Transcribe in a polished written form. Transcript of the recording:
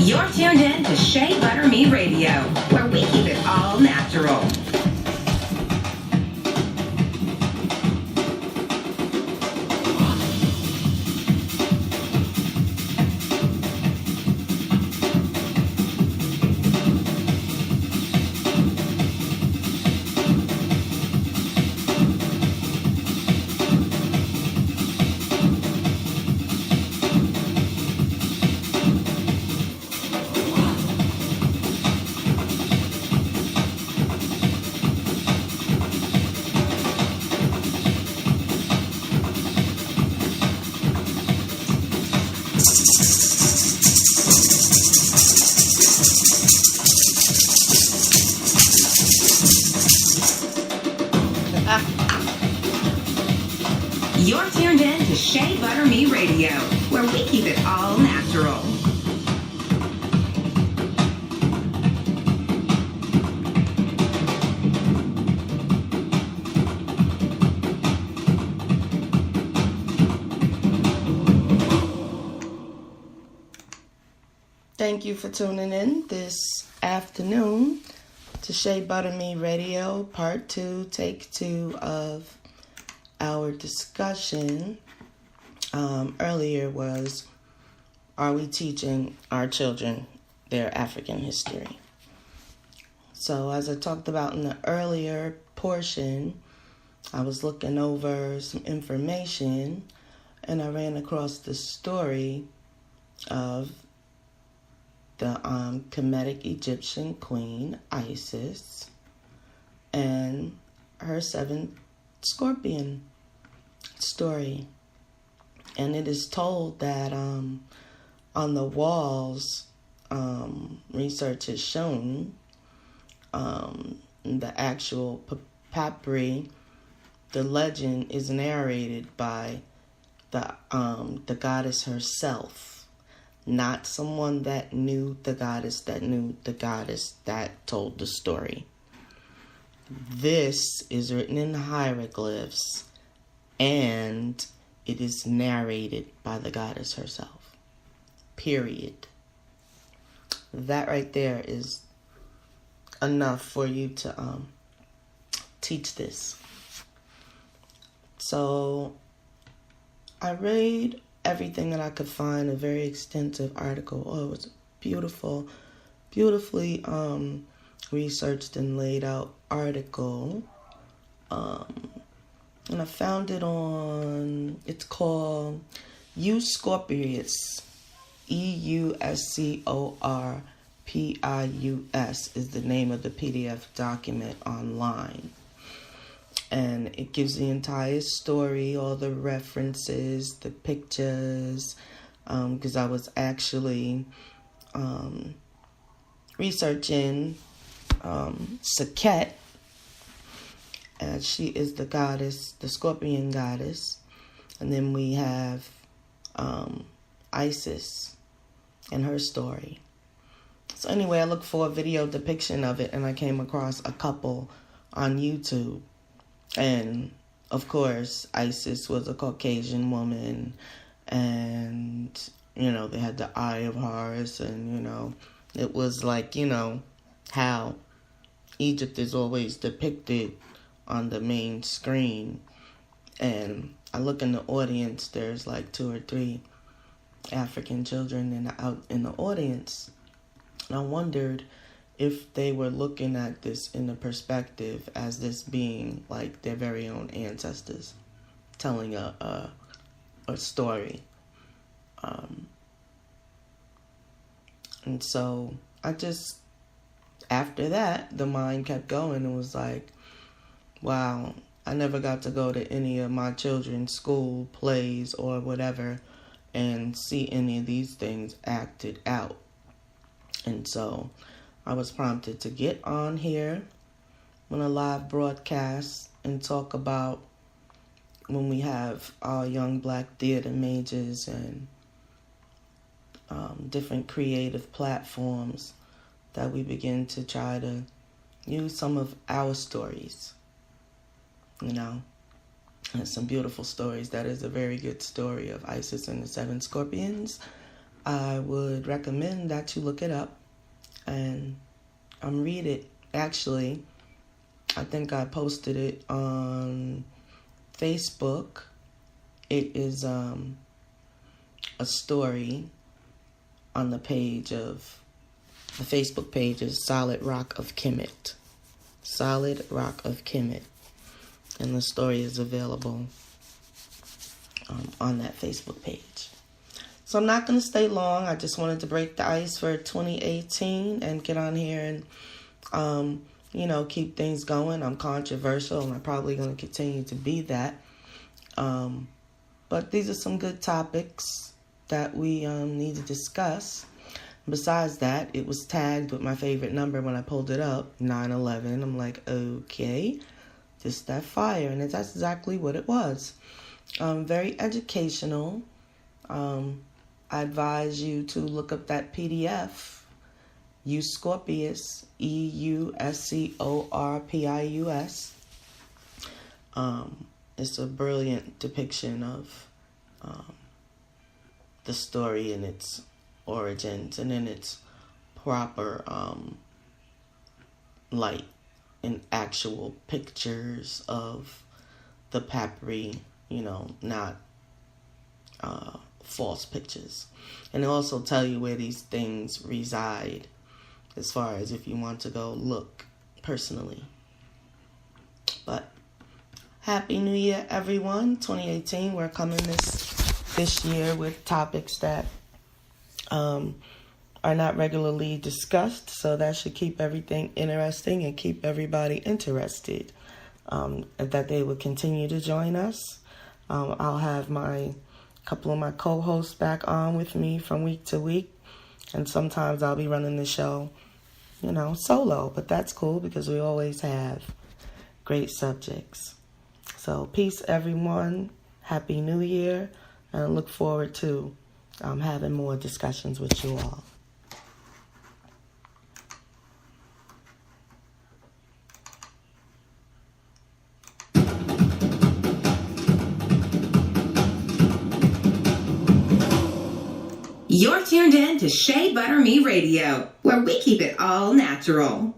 You're tuned in to Shea Butter Me Radio, where we keep it all natural. You're tuned in to Shea Butter Me Radio, where we keep it all natural. Thank you for tuning in this afternoon to Shea Butter Me Radio, Part 2, Take 2 of our discussion. Earlier was, are we teaching our children their African history? So as I talked about in the earlier portion, I was looking over some information and I ran across the story of the Kemetic Egyptian queen Isis and her 7 scorpion story. And it is told that on the walls, research has shown the actual papyri, the legend is narrated by the goddess herself, not someone that knew the goddess that told the story. This is written in hieroglyphs and it is narrated by the goddess herself. Period. That right there is enough for you to teach this. So I read everything that I could find, a very extensive article. Oh, it was beautiful, beautifully researched and laid out article. And I found it on, it's called Euscorpius, Euscorpius is the name of the PDF document online. And it gives the entire story, all the references, the pictures, because I was actually researching Sekhet, as she is the goddess, the scorpion goddess. And then we have Isis and her story. So anyway, I looked for a video depiction of it and I came across a couple on YouTube. And of course, Isis was a Caucasian woman and, you know, they had the Eye of Horus and, you know, it was like, you know, how Egypt is always depicted on the main screen. And I look in the audience, there's like 2 or 3 African children out in the audience. And I wondered if they were looking at this in the perspective as this being like their very own ancestors telling a story. And so I just, after that, the mind kept going and was like, wow, I never got to go to any of my children's school plays or whatever and see any of these things acted out. And so I was prompted to get on here on a live broadcast and talk about when we have our young black theater majors and different creative platforms that we begin to try to use some of our stories. You know, and some beautiful stories. That is a very good story of Isis and the 7 scorpions. I would recommend that you look it up and read it. Actually, I think I posted it on Facebook. It is a story on the Facebook page is Solid Rock of Kemet. Solid Rock of Kemet. And the story is available on that Facebook page. So I'm not going to stay long. I just wanted to break the ice for 2018 and get on here and, keep things going. I'm controversial and I'm probably going to continue to be that. But these are some good topics that we need to discuss. Besides that, it was tagged with my favorite number when I pulled it up, 9/11. I'm like, okay, just that fire. And that's exactly what it was. Very educational. I advise you to look up that PDF, Euscorpius, Euscorpius. It's a brilliant depiction of the story and its origins and in its proper light and actual pictures of the papyri, not false pictures. And it'll also tell you where these things reside as far as if you want to go look personally. But Happy New Year, everyone. 2018, we're coming this year with topics that are not regularly discussed, so that should keep everything interesting and keep everybody interested, that they would continue to join us. I'll have couple of my co-hosts back on with me from week to week, and sometimes I'll be running the show, solo, but that's cool because we always have great subjects. So peace, everyone. Happy New Year, and I look forward to having more discussions with you all. You're tuned in to Shea Butter Me Radio, where we keep it all natural.